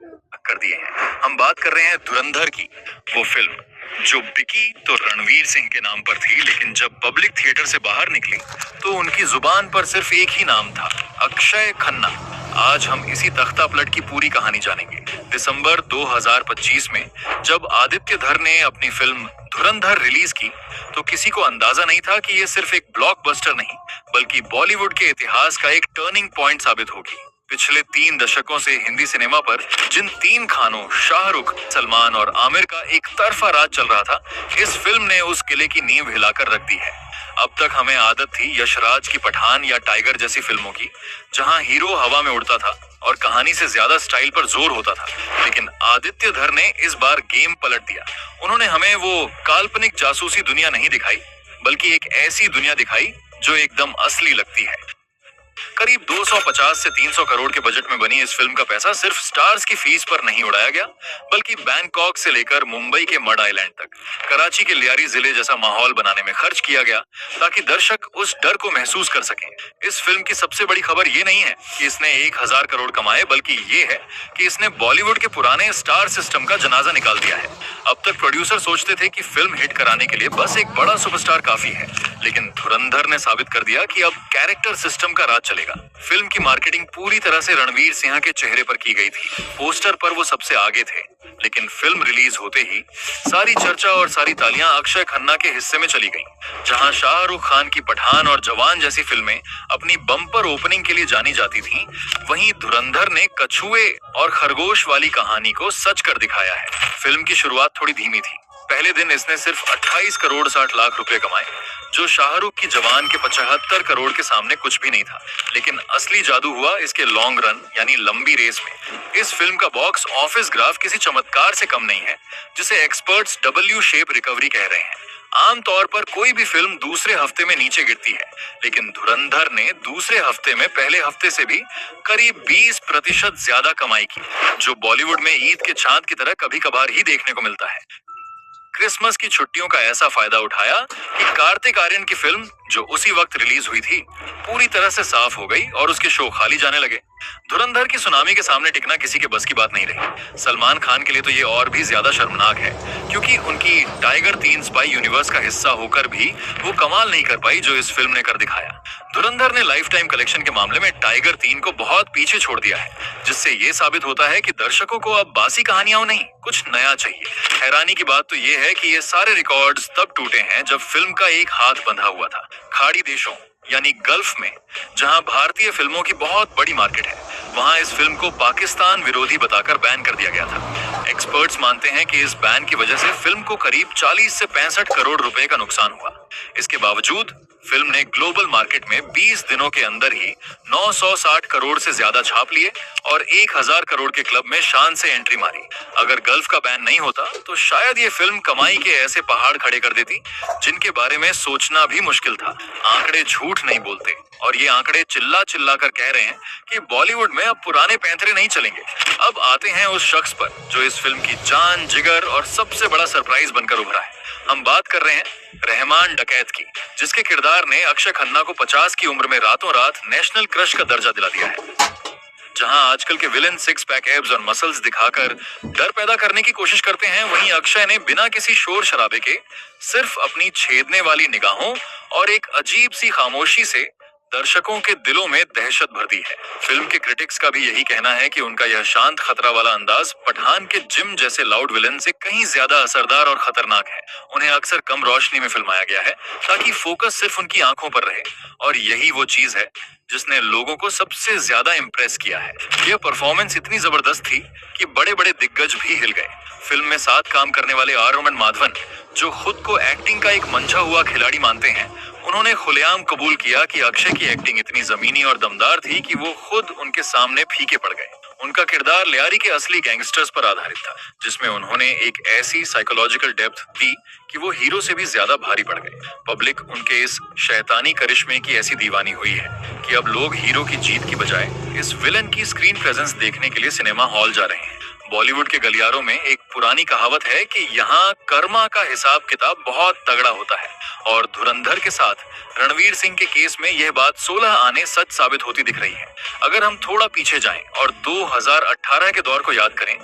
कर दिए हैं। हम बात कर रहे हैं धुरंधर की, वो फिल्म जो बिकी तो रणवीर सिंह के नाम पर थी, लेकिन जब पब्लिक थिएटर से बाहर निकली तो उनकी जुबान पर सिर्फ एक ही नाम था, अक्षय खन्ना। आज हम इसी तख्ता पलट की पूरी कहानी जानेंगे। दिसंबर 2025 में जब आदित्य धर ने अपनी फिल्म धुरंधर रिलीज की तो किसी को अंदाजा नहीं था कि ये सिर्फ एक ब्लॉकबस्टर नहीं बल्कि बॉलीवुड के इतिहास का एक टर्निंग पॉइंट साबित होगी। पिछले 3 दशकों से हिंदी सिनेमा पर जिन 3 खानों शाहरुख, सलमान और आमिर का एक तरफा राज चल रहा था, इस फिल्म ने उस किले की नींव हिलाकर रख दी है। अब तक हमें आदत थी यशराज की पठान या टाइगर जैसी फिल्मों की, जहां हीरो हवा में उड़ता था और कहानी से ज्यादा स्टाइल पर जोर होता था, लेकिन आदित्य धर ने इस बार गेम पलट दिया। उन्होंने हमें वो काल्पनिक जासूसी दुनिया नहीं दिखाई, बल्कि एक ऐसी दुनिया दिखाई जो एकदम असली लगती है। करीब 250 से 300 करोड़ के बजट में बनी इस फिल्म का पैसा सिर्फ स्टार्स की फीस पर नहीं उड़ाया गया, बल्कि बैंकॉक से लेकर मुंबई के मड आइलैंड तक, कराची के लियारी जिले जैसा माहौल बनाने में खर्च किया गया, ताकि दर्शक उस डर को महसूस कर सकें। इस फिल्म की सबसे बड़ी खबर ये नहीं है कि इसने 1000 करोड़ कमाए, बल्कि ये है कि इसने बॉलीवुड के पुराने स्टार सिस्टम का जनाजा निकाल दिया है। अब तक प्रोड्यूसर सोचते थे कि फिल्म हिट कराने के लिए बस एक बड़ा सुपरस्टार काफी है, लेकिन धुरंधर ने साबित कर दिया कि अब कैरेक्टर सिस्टम का राज चलेगा। फिल्म की मार्केटिंग पूरी तरह से रणवीर सिंह के चेहरे पर की गई थी। पोस्टर पर वो सबसे आगे थे, लेकिन फिल्म रिलीज होते ही सारी चर्चा और सारी तालियां अक्षय खन्ना के हिस्से में चली गईं। जहां शाहरुख खान की पठान और जवान जैसी फिल्में अपनी बम्पर ओपनिंग के लिए जानी जाती थीं, वहीं धुरंधर ने कछुए और खरगोश वाली कहानी को सच कर दिखाया है। फिल्म की शुरुआत थोड़ी धीमी थी। पहले दिन इसने सिर्फ 28 करोड़ 60 लाख रुपए कमाए, जो शाहरुख की जवान के 75 करोड़ के सामने कुछ भी नहीं था। लेकिन असली जादू हुआ इसके लॉन्ग रन यानी लंबी रेस में। इस फिल्म का बॉक्स ऑफिस ग्राफ किसी चमत्कार से कम नहीं है, जिसे एक्सपर्ट्स डब्ल्यू शेप रिकवरी कह रहे हैं। आमतौर पर कोई भी फिल्म दूसरे हफ्ते में नीचे गिरती है, लेकिन धुरंधर ने दूसरे हफ्ते में पहले हफ्ते से भी करीब 20% ज्यादा कमाई की, जो बॉलीवुड में ईद के चांद की तरह कभी कभार ही देखने को मिलता है। क्रिसमस की छुट्टियों का ऐसा फायदा उठाया कि कार्तिक आर्यन की फिल्म, जो उसी वक्त रिलीज हुई थी, पूरी तरह से साफ हो गई और उसके शो खाली जाने लगे। धुरंधर की सुनामी के सामने टिकना किसी के बस की बात नहीं रही। सलमान खान के लिए तो ये और भी ज्यादा शर्मनाक है, क्योंकि उनकी टाइगर 3 स्पाई यूनिवर्स का हिस्सा होकर भी वो कमाल नहीं कर पाई जो इस फिल्म ने कर दिखाया। धुरंधर ने लाइफ टाइम कलेक्शन के मामले में टाइगर 3 को बहुत पीछे छोड़ दिया है, जिससे ये साबित होता है कि दर्शकों को अब बासी कहानियां नहीं, कुछ नया चाहिए। हैरानी की बात तो ये है कि ये सारे रिकॉर्ड्स तब टूटे हैं जब फिल्म का एक हाथ बंधा हुआ था। खाड़ी देशों यानी गल्फ में, जहां भारतीय फिल्मों की बहुत बड़ी मार्केट है, वहां इस फिल्म को पाकिस्तान विरोधी बताकर बैन कर दिया गया था। एक्सपर्ट्स मानते हैं कि इस बैन की वजह से फिल्म को करीब 40 से 65 करोड़ रुपए का नुकसान हुआ। इसके बावजूद फिल्म ने ग्लोबल मार्केट में 20 दिनों के अंदर ही 960 करोड़ से ज्यादा छाप लिए और 1000 करोड़ के क्लब में शान से एंट्री मारी। अगर गल्फ का बैन नहीं होता तो शायद ये फिल्म कमाई के ऐसे पहाड़ खड़े कर देती जिनके बारे में सोचना भी मुश्किल था। आंकड़े झूठ नहीं बोलते, और ये आंकड़े चिल्ला चिल्ला कर कह रहे हैं कि बॉलीवुड में अब पुराने पैंतरे नहीं चलेंगे। अब आते हैं उस शख्स पर जो इस फिल्म की जान, जिगर और सबसे बड़ा सरप्राइज बनकर उभरा है। हम बात कर रहे हैं रहमान डकैत की, जिसके किरदार ने अक्षय खन्ना को 50 की उम्र में रातों रात नेशनल क्रश का दर्जा दिला दिया है। जहां आजकल के विलेन 6 पैक एब्स और मसल्स दिखाकर डर पैदा करने की कोशिश करते हैं, वहीं अक्षय ने बिना किसी शोर शराबे के सिर्फ अपनी छेदने वाली निगाहों और एक अजीब सी खामोशी से दर्शकों के दिलों में दहशत भर दी है। फिल्म के क्रिटिक्स का भी यही कहना है कि उनका यह शांत खतरा वाला अंदाज पठान के जिम जैसे लाउड विलेन से कहीं ज्यादा असरदार और खतरनाक है। उन्हें अक्सर कम रोशनी में फिल्माया गया है ताकि फोकस सिर्फ उनकी आंखों पर रहे, और यही वो चीज है जिसने लोगों को सबसे ज्यादा इम्प्रेस किया है। यह परफॉर्मेंस इतनी जबरदस्त थी कि बड़े बड़े दिग्गज भी हिल गए। फिल्म में साथ काम करने वाले आर्मन माधवन, जो खुद को एक्टिंग का एक मंझा हुआ खिलाड़ी मानते हैं, उन्होंने खुलेआम कबूल किया कि अक्षय की एक्टिंग इतनी जमीनी और दमदार थी कि वो खुद उनके सामने फीके पड़ गए। उनका किरदार लियारी के असली गैंगस्टर्स पर आधारित था, जिसमें उन्होंने एक ऐसी साइकोलॉजिकल डेप्थ दी कि वो हीरो से भी ज्यादा भारी पड़ गए। पब्लिक उनके इस शैतानी करिश्मे की ऐसी दीवानी हुई है कि अब लोग हीरो की जीत की बजाय इस विलन की स्क्रीन प्रेजेंस देखने के लिए सिनेमा हॉल जा रहे हैं। बॉलीवुड के गलियारों में एक पुरानी कहावत है कि यहाँ कर्मा का हिसाब किताब बहुत तगड़ा होता है, और धुरंधर के साथ रणवीर सिंह के केस में यह बात 16 आने सच साबित होती दिख रही है। अगर हम थोड़ा पीछे जाएं और 2018 के दौर को याद करें,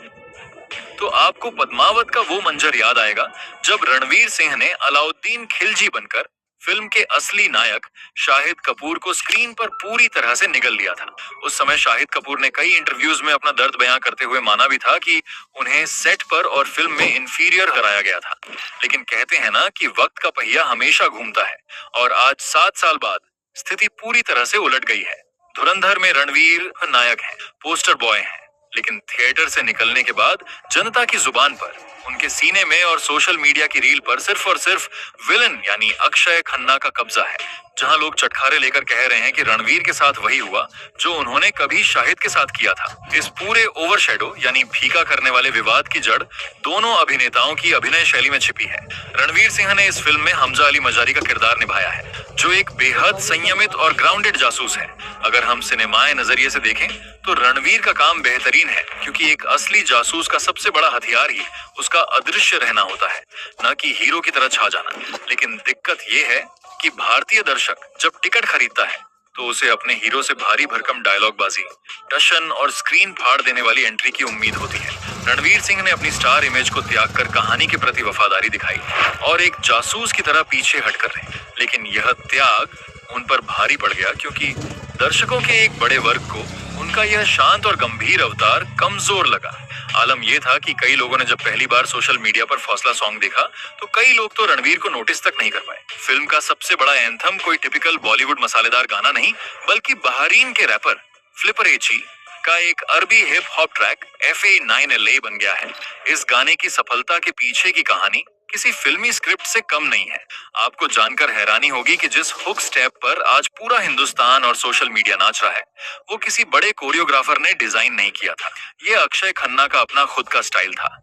तो आपको पद्मावत का वो मंजर याद आएगा जब रणवीर सिंह ने अलाउद्दीन खिलजी बनकर फिल्म के असली नायक शाहिद कपूर को स्क्रीन पर पूरी तरह से निगल लिया था। उस समय शाहिद कपूर ने कई इंटरव्यूज में अपना दर्द बयां करते हुए माना भी था कि उन्हें सेट पर और फिल्म में इंफीरियर कराया गया था। लेकिन कहते हैं ना कि वक्त का पहिया हमेशा घूमता है, और आज 7 साल बाद स्थिति पूरी तरह से उलट गई है। धुरंधर में रणवीर नायक हैं, पोस्टर बॉय हैं, लेकिन थिएटर से निकलने के बाद जनता की जुबान पर, उनके सीने में और सोशल मीडिया की रील पर सिर्फ और सिर्फ विलन यानी अक्षय खन्ना का कब्जा है। जहां लोग चटखारे लेकर कह रहे हैं कि रणवीर के साथ वही हुआ जो उन्होंने कभी शाहिद के साथ किया था। इस पूरे ओवरशैडो यानी फीका करने वाले विवाद की जड़ दोनों अभिनेताओं की अभिनय शैली में छिपी है। रणवीर सिंह ने इस फिल्म में हमजा अली मजारी का किरदार निभाया है, जो एक बेहद संयमित और ग्राउंडेड जासूस है। अगर हम सिनेमाए नजरिए से देखें तो रणवीर का काम बेहतरीन है, क्योंकि एक असली जासूस का सबसे बड़ा हथियार ही उसका अदृश्य रहना होता है, न कि हीरो की तरह छा जाना। लेकिन दिक्कत ये है कि भारतीय दर्शक जब टिकट खरीदता है तो उसे अपने हीरो से भारी भरकम डायलॉग बाजी, टशन और स्क्रीन फाड़ देने वाली एंट्री की उम्मीद होती है। रणवीर सिंह ने अपनी स्टार इमेज को त्याग कर कहानी के प्रति वफादारी दिखाई और एक जासूस की तरह पीछे हटकर रहे, लेकिन यह त्याग उन पर भारी पड़ गया, क्योंकि दर्शकों के एक बड़े वर्ग को उनका यह शांत और गंभीर अवतार कमजोर लगा। आलम यह था कि कई लोगों ने जब पहली बार सोशल मीडिया पर फौसला सॉन्ग देखा तो कई लोग तो रणवीर को नोटिस तक नहीं कर पाए। फिल्म का सबसे बड़ा एंथम कोई टिपिकल बॉलीवुड मसालेदार गाना नहीं, बल्कि बहरीन के रैपर फ्लिपर एची का एक अरबी हिप हॉप ट्रैक FA9LA बन गया है। इस गाने की सफलता के पीछे की कहानी किसी फिल्मी स्क्रिप्ट से कम नहीं है। आपको जानकर हैरानी होगी कि जिस हुक स्टेप पर आज पूरा हिंदुस्तान और सोशल मीडिया नाच रहा है, वो किसी बड़े कोरियोग्राफर ने डिजाइन नहीं किया था। ये अक्षय खन्ना का अपना खुद का स्टाइल था,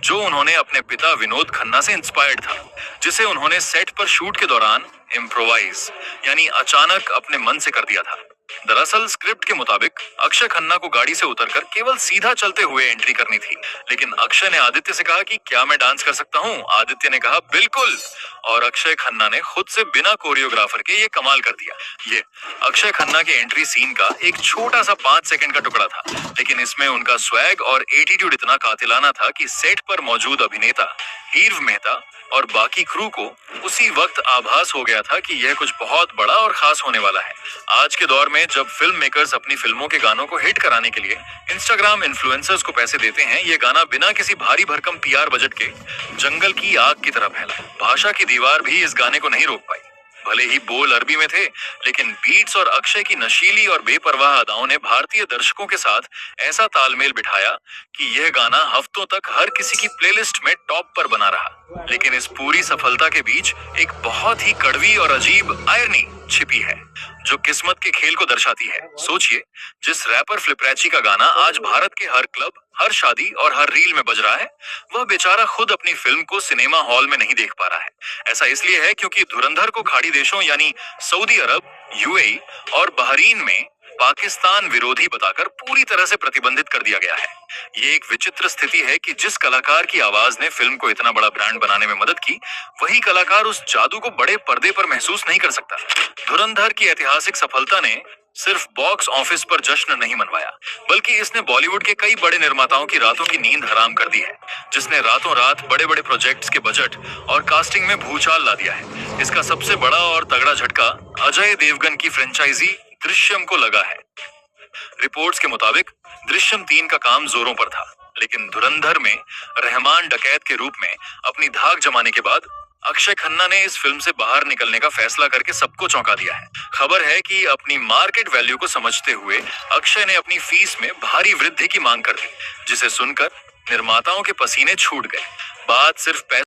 जो उन्होंने अपने पिता विनोद खन्ना से इंस्पायर्ड था, जिसे उन्होंने सेट पर शूट के दौरान इम्प्रोवाइज यानी अचानक अपने मन से कर दिया था। दरअसल स्क्रिप्ट के मुताबिक अक्षय खन्ना को गाड़ी से उतरकर केवल सीधा चलते हुए एंट्री करनी थी, लेकिन अक्षय ने आदित्य से कहा कि क्या मैं डांस कर सकता हूँ? आदित्य ने कहा बिल्कुल, और अक्षय खन्ना ने खुद से बिना कोरियोग्राफर के ये कमाल कर दिया। ये अक्षय खन्ना के एंट्री सीन का एक छोटा सा 5 सेकंड का टुकड़ा था, लेकिन इसमें उनका स्वैग और एटीट्यूड इतना कातिलाना था कि सेट पर मौजूद अभिनेता हीर्व मेहता और बाकी क्रू को उसी वक्त आभास हो गया था कि यह कुछ बहुत बड़ा और खास होने वाला है। आज के दौर में जब फिल्म मेकर्स अपनी फिल्मों के गानों को हिट कराने के लिए इंस्टाग्राम इन्फ्लुएंसर्स को पैसे देते हैं, ये गाना बिना किसी भारी भरकम PR बजट के जंगल की आग की तरह फैला। भाषा की दीवार भी इस गाने को नहीं रोक पाई। भले ही बोल अरबी में थे, लेकिन बीट्स और अक्षय की नशीली और बेपरवाह अदाओं ने भारतीय दर्शकों के साथ ऐसा तालमेल बिठाया कि यह गाना हफ्तों तक हर किसी की प्लेलिस्ट में टॉप पर बना रहा। लेकिन इस पूरी सफलता के बीच एक बहुत ही कड़वी और अजीब आयरनी छिपी है, जो किस्मत के खेल को दर्शाती है। सोचिए, जिस रैपर फ्लिपरैची का गाना आज भारत के हर क्लब, हर शादी और हर रील में बज रहा है, वह बेचारा खुद अपनी फिल्म को सिनेमा हॉल में नहीं देख पा रहा है। ऐसा इसलिए है क्योंकि धुरंधर को खाड़ी देशों यानी सऊदी अरब, UAE और बहरीन में पाकिस्तान विरोधी बताकर पूरी तरह से प्रतिबंधित कर दिया गया है। ये एक विचित्र स्थिति है कि जिस कलाकार की आवाज ने फिल्म को इतना बड़ा ब्रांड बनाने में मदद की, वही कलाकार उस जादू को बड़े पर्दे पर महसूस नहीं कर सकता। धुरंधर की ऐतिहासिक सफलता ने सिर्फ बॉक्स ऑफिस पर जश्न नहीं मनवाया, बल्कि इसने बॉलीवुड के कई बड़े निर्माताओं की रातों की नींद हराम कर दी है, जिसने रातों रात बड़े बड़े प्रोजेक्ट्स के बजट और कास्टिंग में भूचाल ला दिया है। इसका सबसे बड़ा और तगड़ा झटका अजय देवगन की फ्रेंचाइजी दृश्यम को लगा है। रिपोर्ट्स के मुताबिक दृश्यम 3 का काम जोरों पर था, लेकिन धुरंधर में रहमान डकैत के रूप में अपनी धाक जमाने के बाद अक्षय खन्ना ने इस फिल्म से बाहर निकलने का फैसला करके सबको चौंका दिया है। खबर है कि अपनी मार्केट वैल्यू को समझते हुए अक्षय ने अपनी फीस में भारी वृद्धि की मांग कर दी, जिसे सुनकर निर्माताओं के पसीने छूट गए। बात सिर्फ पैसे